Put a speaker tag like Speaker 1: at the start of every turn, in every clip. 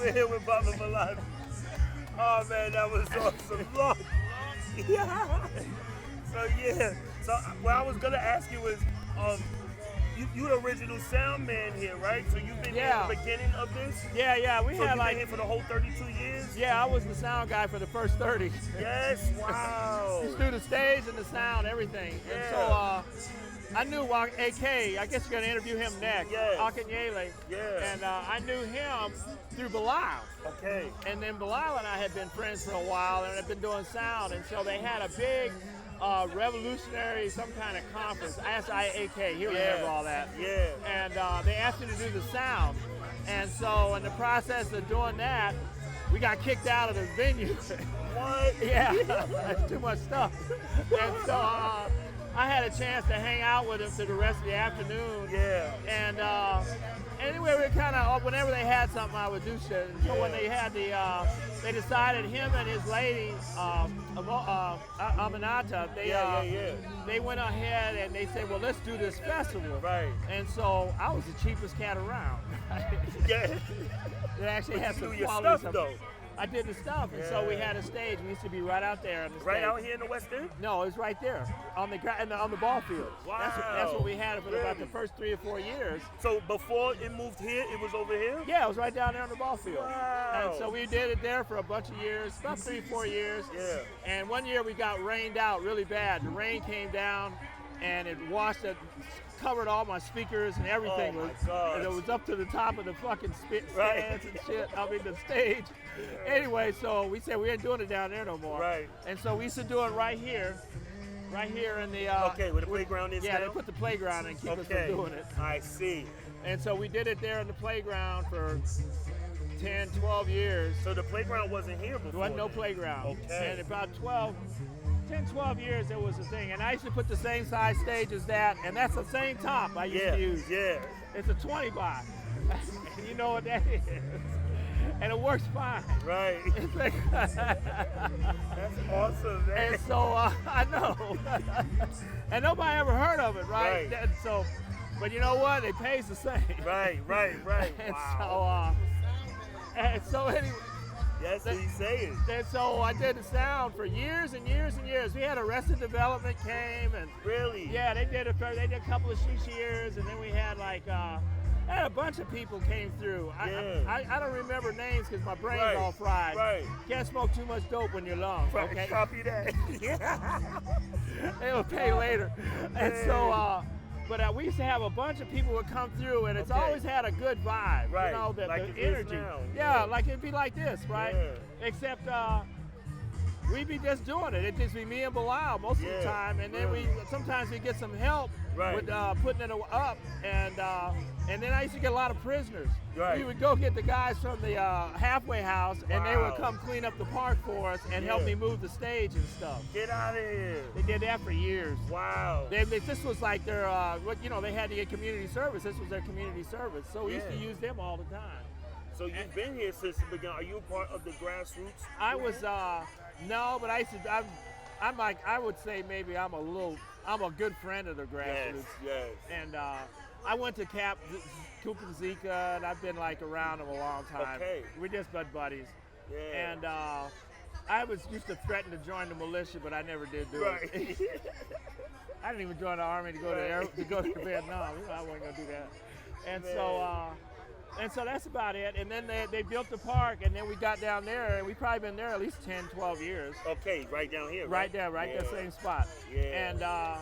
Speaker 1: were here with Baba Milani. Oh man, that was awesome. Look. Yeah. So yeah. So what I was gonna ask you is, you the original sound man here, right? So you've been here at the beginning of this?
Speaker 2: Yeah. We
Speaker 1: so
Speaker 2: had
Speaker 1: you've been here for the whole 32 years?
Speaker 2: Yeah, I was the sound guy for the first 30.
Speaker 1: Yes, wow.
Speaker 2: Just do the stage and the sound, everything.
Speaker 1: Yeah.
Speaker 2: And so I knew AK, I guess you're gonna interview him next.
Speaker 1: Yes.
Speaker 2: Akanyele.
Speaker 1: Yeah.
Speaker 2: And I knew him through Bilal.
Speaker 1: Okay.
Speaker 2: And then Bilal and I had been friends for a while and had been doing sound. And so they had a big revolutionary, some kind of conference, SIAK, he remember all that.
Speaker 1: Yeah.
Speaker 2: And they asked me to do the sound. And so in the process of doing that, we got kicked out of the venue.
Speaker 1: What?
Speaker 2: Yeah, that's too much stuff. And so I had a chance to hang out with him for the rest of the afternoon.
Speaker 1: Yeah.
Speaker 2: And anyway, we kind of, whenever they had something, I would do shit. And so when they had they decided him and his lady, Aminata, they went ahead and they said, well, let's do this festival.
Speaker 1: Right.
Speaker 2: And so I was the cheapest cat around.
Speaker 1: Yeah.
Speaker 2: It actually had some
Speaker 1: your
Speaker 2: quality
Speaker 1: stuff, though.
Speaker 2: I did the stuff, and so we had a stage. We used to be right out there on the stage.
Speaker 1: Right out here in the West End?
Speaker 2: No, it was right there on the ball field.
Speaker 1: Wow.
Speaker 2: That's what we had for about the first 3 or 4 years.
Speaker 1: So before it moved here, it was over here?
Speaker 2: Yeah, it was right down there on the ball field.
Speaker 1: Wow.
Speaker 2: And so we did it there for a bunch of years, about 3 or 4 years.
Speaker 1: Yeah.
Speaker 2: And one year we got rained out really bad. The rain came down, and it covered all my speakers and everything.
Speaker 1: Oh my God.
Speaker 2: And it was up to the top of the fucking stands
Speaker 1: Right.
Speaker 2: and shit. I mean, the stage.
Speaker 1: Yeah.
Speaker 2: Anyway, so we said we ain't doing it down there no more.
Speaker 1: Right.
Speaker 2: And so we used to do it right here in the.
Speaker 1: Okay, where the playground is
Speaker 2: Yeah,
Speaker 1: now?
Speaker 2: they put the playground and keep us from doing it.
Speaker 1: I see.
Speaker 2: And so we did it there in the playground for 10, 12 years.
Speaker 1: So the playground wasn't here before?
Speaker 2: There wasn't no
Speaker 1: then?
Speaker 2: playground.
Speaker 1: Okay.
Speaker 2: And about 10, 12 years it was a thing. And I used to put the same size stage as that, and that's the same top I used to use.
Speaker 1: Yeah.
Speaker 2: It's a 20 by. You know what that is. And it works fine.
Speaker 1: Right.
Speaker 2: It's like
Speaker 1: That's awesome, man.
Speaker 2: and so I know. And nobody ever heard of it, right?
Speaker 1: Right.
Speaker 2: And so, but you know what? It pays the same.
Speaker 1: Right.
Speaker 2: And
Speaker 1: Wow.
Speaker 2: so anyway.
Speaker 1: That's what he's saying.
Speaker 2: And so I did the sound for years and years and years. We had Arrested Development came and
Speaker 1: Really?
Speaker 2: yeah, they did a couple of years, and then we had had a bunch of people came through.
Speaker 1: Yeah.
Speaker 2: I don't remember names because my brain's
Speaker 1: Right,
Speaker 2: all fried.
Speaker 1: right.
Speaker 2: Can't smoke too much dope when you're lung. Okay.
Speaker 1: Copy that.
Speaker 2: They'll pay later. And so, but we used to have a bunch of people would come through, and it's
Speaker 1: Okay.
Speaker 2: always had a good vibe.
Speaker 1: Right,
Speaker 2: You know,
Speaker 1: like it
Speaker 2: the
Speaker 1: is
Speaker 2: energy.
Speaker 1: now.
Speaker 2: Yeah,
Speaker 1: Yeah.
Speaker 2: like it'd be like this, right?
Speaker 1: Yeah.
Speaker 2: Except we'd be just doing it. It'd just be me and Bilal most of the
Speaker 1: Yeah,
Speaker 2: time, and then
Speaker 1: really.
Speaker 2: sometimes we get some help
Speaker 1: Right.
Speaker 2: with putting it up, and then I used to get a lot of prisoners.
Speaker 1: Right.
Speaker 2: We would go get the guys from the halfway house, and they would
Speaker 1: Wow.
Speaker 2: come clean up the park for us and help
Speaker 1: Yeah.
Speaker 2: me move the stage and stuff.
Speaker 1: Get out of here.
Speaker 2: They did that for years.
Speaker 1: Wow.
Speaker 2: This was like their, they had to get community service. This was their community service, so we used to
Speaker 1: Yeah.
Speaker 2: use them all the time.
Speaker 1: So you've been here since the beginning. Are you a part of the grassroots?
Speaker 2: I was no, but I used to. I'm like I would say maybe I'm a good friend of the grassroots.
Speaker 1: Yes.
Speaker 2: And I went to Cooper Zika, and I've been around them a long time.
Speaker 1: Okay.
Speaker 2: We're just buddies.
Speaker 1: Yeah.
Speaker 2: And I used to threaten to join the militia, but I never did do
Speaker 1: Right.
Speaker 2: it. I didn't even join the army to go to Vietnam. I wasn't gonna do that. And so that's about it. And then they built the park, and then we got down there, and we've probably been there at least 10, 12 years.
Speaker 1: Okay, right down here.
Speaker 2: Right there, that same spot.
Speaker 1: Yeah.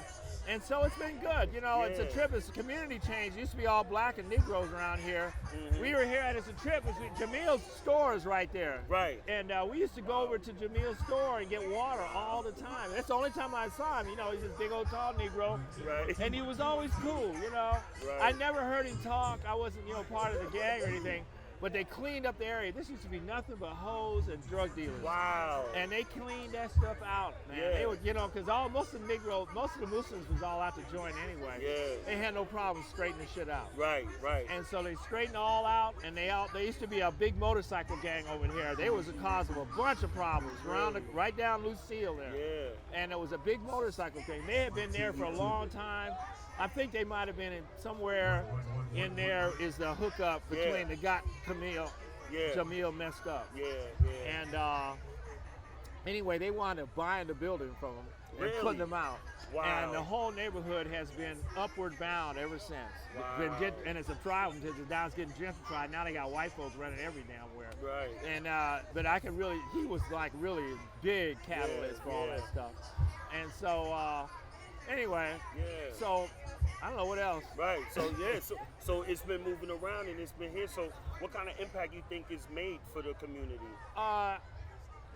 Speaker 2: And so it's been good. You know, it's a
Speaker 1: Yeah.
Speaker 2: trip. It's a community change. It used to be all black and Negroes around here.
Speaker 1: Mhm.
Speaker 2: We were here, and it's a trip. Jamil's store is right there.
Speaker 1: Right.
Speaker 2: And we used to go over to Jamil's store and get water all the time. That's the only time I saw him. You know, he's this big old tall Negro.
Speaker 1: Right.
Speaker 2: And he was always cool, you know.
Speaker 1: Right.
Speaker 2: I never heard him talk. I wasn't, part of the gang or anything. But they cleaned up the area. This used to be nothing but hoes and drug dealers.
Speaker 1: Wow.
Speaker 2: And they cleaned that stuff out, man.
Speaker 1: Yeah.
Speaker 2: They would, because most of the Muslims was all out to join anyway.
Speaker 1: Yeah.
Speaker 2: They had no problem straightening shit out.
Speaker 1: Right.
Speaker 2: And so they straightened all out, and they used to be a big motorcycle gang over here. They was the cause of a bunch of problems right down Lucille there.
Speaker 1: Yeah.
Speaker 2: And it was a big motorcycle gang. They had been there for a long time. I think they might have been somewhere in there is the hookup between the Got Camille
Speaker 1: Yeah.
Speaker 2: Jamil messed up.
Speaker 1: Yeah.
Speaker 2: And anyway, they wound up buying the building from him and
Speaker 1: Really?
Speaker 2: putting them out.
Speaker 1: Wow.
Speaker 2: And the whole neighborhood has been upward bound ever since.
Speaker 1: Wow.
Speaker 2: And it's a problem because now it's getting gentrified. Now they got white folks running every damn where.
Speaker 1: Right.
Speaker 2: And but I can really, he was like really a big catalyst for all that stuff. And so anyway, so I don't know what else.
Speaker 1: Right. So yeah. So it's been moving around and it's been here. So what kind of impact you think it's made for the community?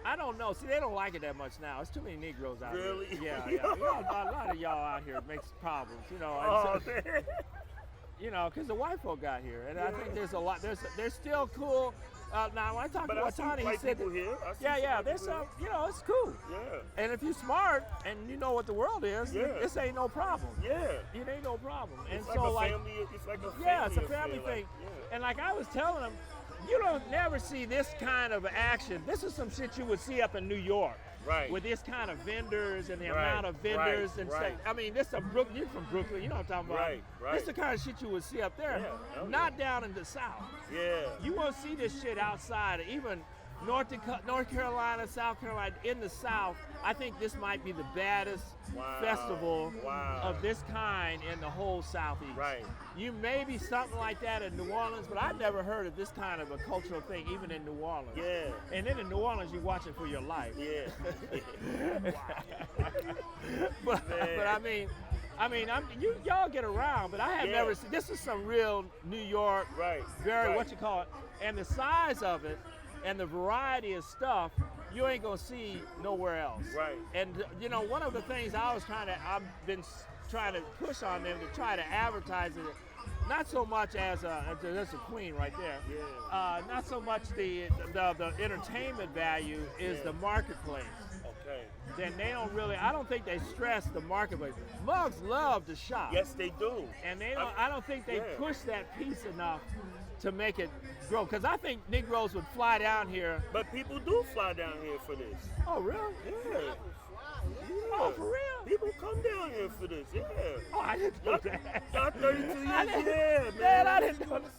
Speaker 2: I don't know. See, they don't like it that much now. It's too many Negroes out
Speaker 1: Really?
Speaker 2: here. Yeah. You know, a lot of y'all out here makes problems. You know.
Speaker 1: Oh,
Speaker 2: so,
Speaker 1: man.
Speaker 2: you know, because the white folk got here, and I think there's a lot. They're still cool. Now, when I talked to Watani, he said, there's some. You know, it's cool.
Speaker 1: Yeah.
Speaker 2: And if you're smart and you know what the world is, this ain't no problem.
Speaker 1: Yeah.
Speaker 2: It ain't no problem. And
Speaker 1: It's
Speaker 2: so
Speaker 1: like a family. It's like a family.
Speaker 2: yeah, it's a family
Speaker 1: affair,
Speaker 2: thing.
Speaker 1: Like,
Speaker 2: And like I was telling them, you don't never see this kind of action. This is some shit you would see up in New York.
Speaker 1: Right.
Speaker 2: With this kind of vendors and the amount of vendors and stuff. I mean, this is Brooklyn. You're from Brooklyn. You know what I'm talking about.
Speaker 1: Right.
Speaker 2: This is the kind of shit you would see up there.
Speaker 1: Yeah.
Speaker 2: Not down in the South.
Speaker 1: Yeah.
Speaker 2: You won't see this shit outside, even North Carolina, South Carolina. In the South, I think this might be the baddest festival of this kind in the whole Southeast.
Speaker 1: Right.
Speaker 2: You may be something like that in New Orleans, but I've never heard of this kind of a cultural thing, even in New Orleans.
Speaker 1: Yeah.
Speaker 2: And then in New Orleans, you're watching for your life.
Speaker 1: Yeah.
Speaker 2: but I mean, y'all get around, but I have never seen. This is some real New York, what you call it, and the size of it, and the variety of stuff, you ain't gonna see nowhere else.
Speaker 1: Right.
Speaker 2: And you know, one of the things I've been trying to push on them to try to advertise it, not so much as that's a queen right there.
Speaker 1: Yeah.
Speaker 2: Not so much the entertainment value is the marketplace.
Speaker 1: Okay.
Speaker 2: Then they don't really. I don't think they stress the marketplace. Mugs love to shop.
Speaker 1: Yes, they do.
Speaker 2: And they don't. I don't think they push that piece enough to make it grow. Because I think Negroes would fly down here.
Speaker 1: But people do fly down here for this.
Speaker 2: Oh, really?
Speaker 1: Yeah.
Speaker 2: Oh, for real?
Speaker 1: People come down here for this. Yeah.
Speaker 2: Oh, I didn't know that.
Speaker 1: Y'all 32 years.
Speaker 2: I didn't,
Speaker 1: Man,
Speaker 2: man, I didn't know that.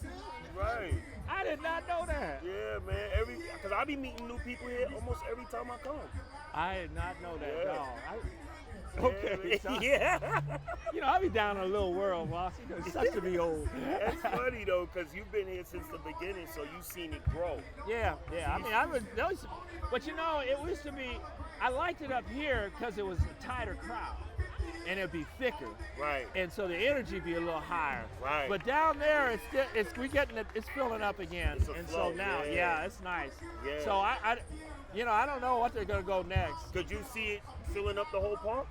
Speaker 1: Right.
Speaker 2: I did not know that.
Speaker 1: Yeah, man. Because I be meeting new people here almost every time I come.
Speaker 2: I did not know that,
Speaker 1: Yeah.
Speaker 2: dog. Okay. So
Speaker 1: Yeah.
Speaker 2: You know, I be down in a little world, boss. You know, it sucks to be old.
Speaker 1: That's funny, though, because you've been here since the beginning, so you've seen it grow.
Speaker 2: Yeah. I mean, I would notice, but you know, it used to be, I liked it up here because it was a tighter crowd. And it'd be thicker.
Speaker 1: Right.
Speaker 2: And so the energy be a little higher.
Speaker 1: Right.
Speaker 2: But down there, it's filling up again.
Speaker 1: It's a
Speaker 2: and
Speaker 1: flow.
Speaker 2: so now, it's nice.
Speaker 1: Yeah.
Speaker 2: So I don't know what they're gonna go next.
Speaker 1: Could you see it filling up the whole park?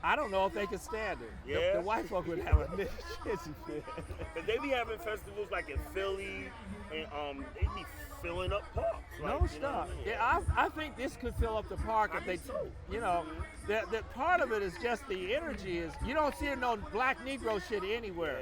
Speaker 2: I don't know if they could stand it.
Speaker 1: Yeah.
Speaker 2: The white folk would have a shizzy fit.
Speaker 1: Because they be having festivals like in Philly, and they be filling up parks. Like,
Speaker 2: No stuff. Yeah, I think this could fill up the park if they, you know, that part of it is just the energy is, you don't see no black Negro shit anywhere.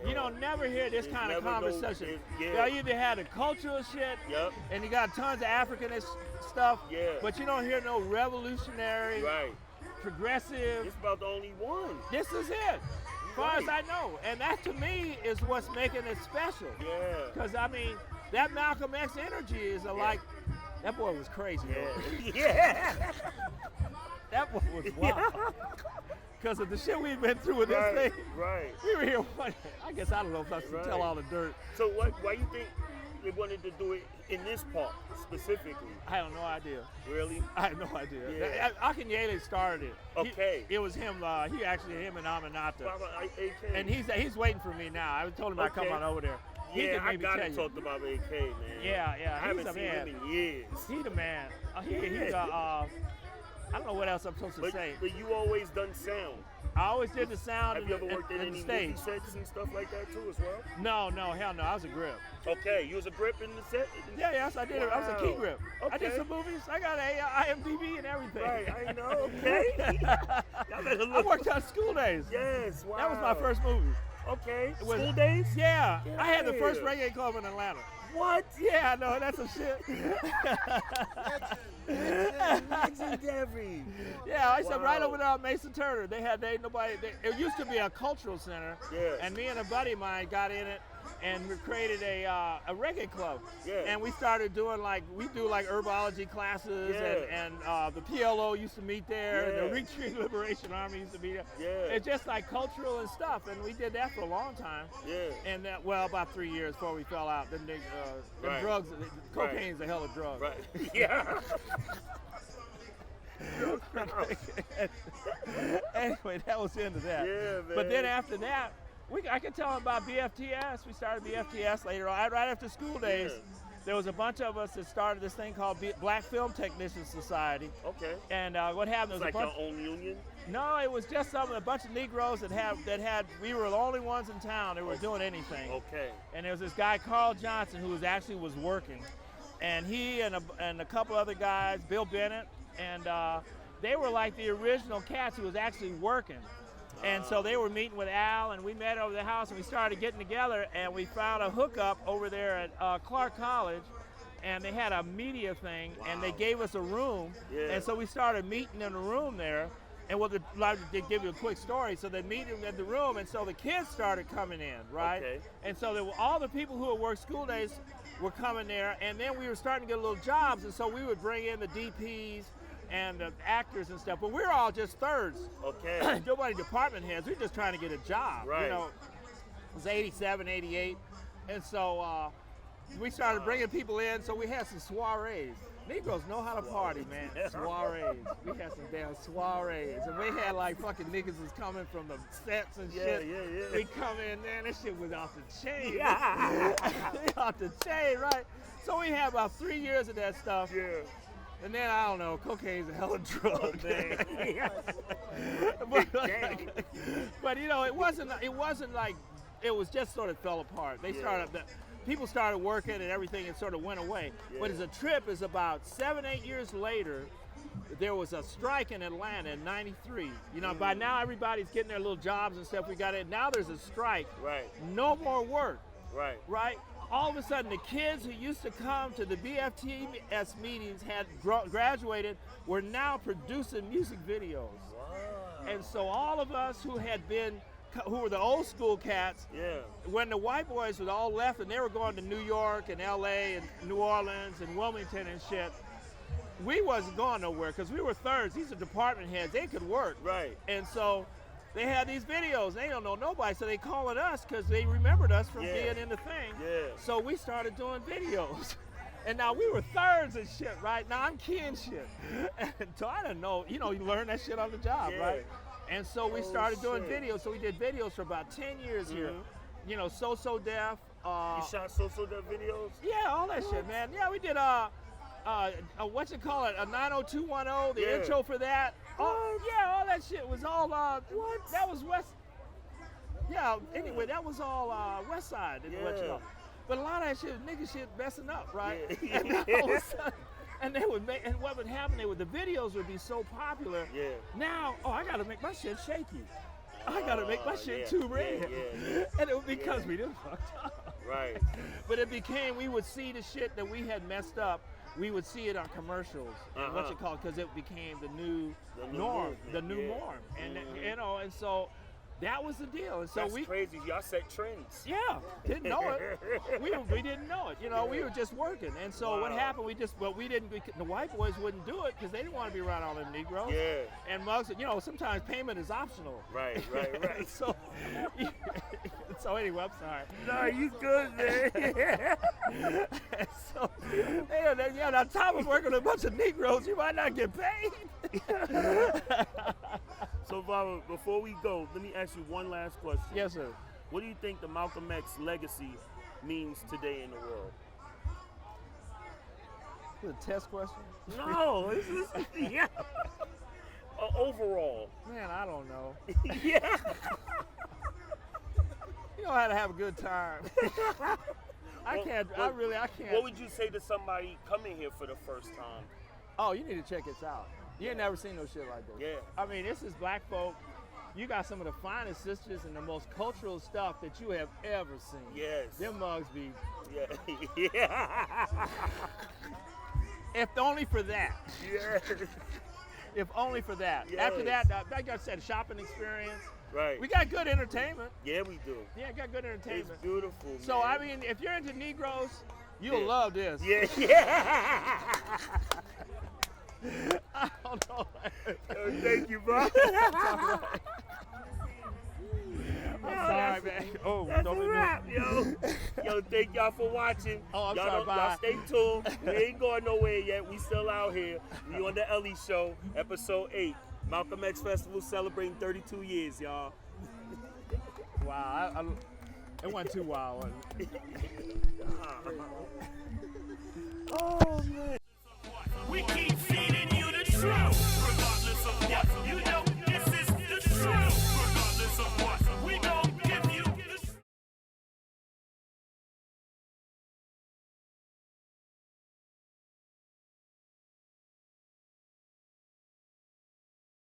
Speaker 1: Yeah.
Speaker 2: You don't never hear this kind of conversation.
Speaker 1: Yeah.
Speaker 2: They either had the cultural shit,
Speaker 1: Yep.
Speaker 2: and you got tons of Africanist stuff,
Speaker 1: Yeah.
Speaker 2: but you don't hear no revolutionary,
Speaker 1: Right.
Speaker 2: progressive.
Speaker 1: It's about the only one.
Speaker 2: This is it, as far as I know. And that to me is what's making it special.
Speaker 1: Yeah.
Speaker 2: Because I mean, that Malcolm X energy is like, that boy was crazy.
Speaker 1: Yeah. Yeah.
Speaker 2: That boy was wild. Because of the shit we've been through with this thing.
Speaker 1: Right.
Speaker 2: We were here one, I guess I don't know if I should tell all the dirt.
Speaker 1: So why you think they wanted to do it in this park specifically?
Speaker 2: I have no idea.
Speaker 1: Really?
Speaker 2: I have no idea.
Speaker 1: Yeah.
Speaker 2: Akinyele started it.
Speaker 1: Okay.
Speaker 2: It was him, him and Aminata.
Speaker 1: AK.
Speaker 2: And he's waiting for me now. I told him I'd come on over there. He
Speaker 1: Yeah,
Speaker 2: can
Speaker 1: I
Speaker 2: maybe
Speaker 1: gotta
Speaker 2: tell you.
Speaker 1: talk about AK, man.
Speaker 2: Yeah.
Speaker 1: I haven't
Speaker 2: He's a
Speaker 1: seen
Speaker 2: man.
Speaker 1: him in years.
Speaker 2: He the man. He's I don't know what else I'm supposed to say.
Speaker 1: But you always done sound.
Speaker 2: I always did the sound
Speaker 1: Have you ever worked in
Speaker 2: the
Speaker 1: any
Speaker 2: stage.
Speaker 1: movie sets and stuff like that too as well?
Speaker 2: No, hell no. I was a grip.
Speaker 1: Okay, you was a grip in the set?
Speaker 2: Yes, I did. I was a key
Speaker 1: Wow.
Speaker 2: grip. I did
Speaker 1: Okay.
Speaker 2: some movies. I got a IMDb and everything.
Speaker 1: Right, I know. Okay. Y'all better
Speaker 2: I
Speaker 1: look.
Speaker 2: worked on School Days.
Speaker 1: Yes, wow.
Speaker 2: That was my first movie.
Speaker 1: Okay.
Speaker 2: It was-
Speaker 1: School days?
Speaker 2: Yeah, I had the first
Speaker 1: Yeah.
Speaker 2: reggae club in Atlanta.
Speaker 1: What?
Speaker 2: Yeah, I know, that's some shit.
Speaker 1: Legendary.
Speaker 2: Yeah, I said right
Speaker 1: Wow.
Speaker 2: over there on Mason Turner. It used to be a cultural center.
Speaker 1: Yes.
Speaker 2: And me and a buddy of mine got in it. and we created a reggae club.
Speaker 1: Yeah.
Speaker 2: And we started doing we do herbology classes, and the PLO used to meet there, and the Retreat Liberation Army used to be there.
Speaker 1: Yeah.
Speaker 2: It's just like cultural and stuff, and we did that for a long time.
Speaker 1: Yeah.
Speaker 2: And that, about 3 years before we fell out. Then the drugs, cocaine's a hell of a drug.
Speaker 1: Right. Yeah.
Speaker 2: Anyway, that was the end of that.
Speaker 1: Yeah, man.
Speaker 2: But then after that, I could tell them about BFTS. We started BFTS later on, right after school days.
Speaker 1: Yeah.
Speaker 2: There was a bunch of us that started this thing called Black Film Technicians Society.
Speaker 1: Okay.
Speaker 2: And what happened was
Speaker 1: It's like your own union?
Speaker 2: No, it was just a bunch of Negroes that had. We were the only ones in town that were doing anything.
Speaker 1: Okay.
Speaker 2: And there was this guy Carl Johnson who was working, and he and a couple other guys, Bill Bennett, and they were like the original cats who was actually working. And so they were meeting with Al, and we met over the house, and we started getting together, and we found a hookup over there at Clark College, and they had a media thing, and they gave us a room, and so we started meeting in a room there. And to give you a quick story, so they meet in the room, and so the kids started coming in, right?
Speaker 1: Okay.
Speaker 2: And so all the people who had worked school days were coming there, and then we were starting to get little jobs, and so we would bring in the DPs and the actors and stuff, but we were all just thirds.
Speaker 1: Okay.
Speaker 2: Nobody department heads. We were just trying to get a job.
Speaker 1: Right.
Speaker 2: You know, it was 87, 88, and so we started bringing people in. So we had some soirees. Negroes know how to party, man. Soirees. We had some damn soirees, and we had like fucking niggas was coming from the sets and shit.
Speaker 1: Yeah.
Speaker 2: We come in, man. That shit was off the chain. Yeah. Off the chain, right? So we had about 3 years of that stuff.
Speaker 1: Yeah.
Speaker 2: And then, I don't know, cocaine's a hell of a drug. But you know, it wasn't like, it was just sort of fell apart. People started working and everything, and sort of went away.
Speaker 1: Yeah.
Speaker 2: But as a trip is about 7-8 years later, there was a strike in Atlanta in '93. You know, by now everybody's getting their little jobs and stuff. We got it. Now there's a strike.
Speaker 1: Right.
Speaker 2: No more work.
Speaker 1: Right.
Speaker 2: Right? All of a sudden, the kids who used to come to the BFTS meetings had graduated, were now producing music videos.
Speaker 1: Wow.
Speaker 2: And so all of us who were the old school cats, when the white boys were all left and they were going to New York and LA and New Orleans and Wilmington and shit, we wasn't going nowhere because we were thirds. These are department heads. They could work.
Speaker 1: Right.
Speaker 2: And so they had these videos. They don't know nobody, so they calling us because they remembered us from being in the thing.
Speaker 1: Yeah.
Speaker 2: So we started doing videos. And now we were thirds and shit, right? Now I'm keying shit. And so I didn't know, you learn that shit on the job, right? And so we started doing videos. So we did videos for about 10 years here. You know, So Def.
Speaker 1: You shot So Def videos?
Speaker 2: Yeah, all that shit, man. Yeah, we did what's it called? A 90210, the intro for that. Oh, yeah, all that shit was all, what? That was West. Yeah, anyway, that was all West Side. But a lot of that shit, nigga shit messing up, right?
Speaker 1: Yeah.
Speaker 2: And all of a sudden, and they would make, and what would happen, the videos would be so popular.
Speaker 1: Yeah.
Speaker 2: Now, I gotta make my shit shaky. I gotta make my shit too red. And it was because we didn't fucked up.
Speaker 1: Right.
Speaker 2: But it became, we would see the shit that we had messed up, we would see it on commercials, and what's it called, because it became the new norm, the new norm. And and so that was the deal. And so
Speaker 1: That's crazy. Y'all set trends.
Speaker 2: Yeah, didn't know it. We didn't know it. We were just working. And so what happened? The white boys wouldn't do it because they didn't want to be around all them Negroes.
Speaker 1: Yeah.
Speaker 2: And mugs, sometimes payment is optional.
Speaker 1: Right.
Speaker 2: So anyway, I'm sorry.
Speaker 1: No, you good, man.
Speaker 2: So, on top of working with a bunch of Negroes, you might not get paid.
Speaker 1: So, Baba, before we go, let me ask you one last question.
Speaker 2: Yes, sir.
Speaker 1: What do you think the Malcolm X legacy means today in the world?
Speaker 2: Is it a test question?
Speaker 1: No, this is, overall.
Speaker 2: Man, I don't know.
Speaker 1: Yeah.
Speaker 2: You know how to have a good time. I can't.
Speaker 1: What would you say to somebody coming here for the first time?
Speaker 2: Oh, you need to check this out. You ain't never seen no shit like this.
Speaker 1: Yeah.
Speaker 2: I mean, this is black folk. You got some of the finest sisters and the most cultural stuff that you have ever seen.
Speaker 1: Yes.
Speaker 2: Them mugs be.
Speaker 1: Yeah.
Speaker 2: If only for that.
Speaker 1: Yes.
Speaker 2: If only for that.
Speaker 1: Yes.
Speaker 2: After that, like I said, shopping experience.
Speaker 1: Right.
Speaker 2: We got good entertainment.
Speaker 1: Yeah, we do.
Speaker 2: Yeah, got good entertainment.
Speaker 1: It's beautiful, man.
Speaker 2: So I mean, if you're into Negroes, you'll
Speaker 1: Yeah.
Speaker 2: love this.
Speaker 1: Yeah, yeah.
Speaker 2: I don't know.
Speaker 1: Yo, thank you, bro.
Speaker 2: I'm sorry, man. Oh,
Speaker 1: That's
Speaker 2: don't
Speaker 1: a
Speaker 2: let me-
Speaker 1: wrap, yo. Yo, thank y'all for watching.
Speaker 2: Oh, I'm
Speaker 1: y'all
Speaker 2: sorry, bye.
Speaker 1: Y'all stay tuned. We ain't going nowhere yet. We still out here. We on the Elly Show, episode 8. Malcolm X Festival celebrating 32 years, y'all.
Speaker 2: Wow, it wasn't too wild.
Speaker 1: Oh, man.
Speaker 3: We keep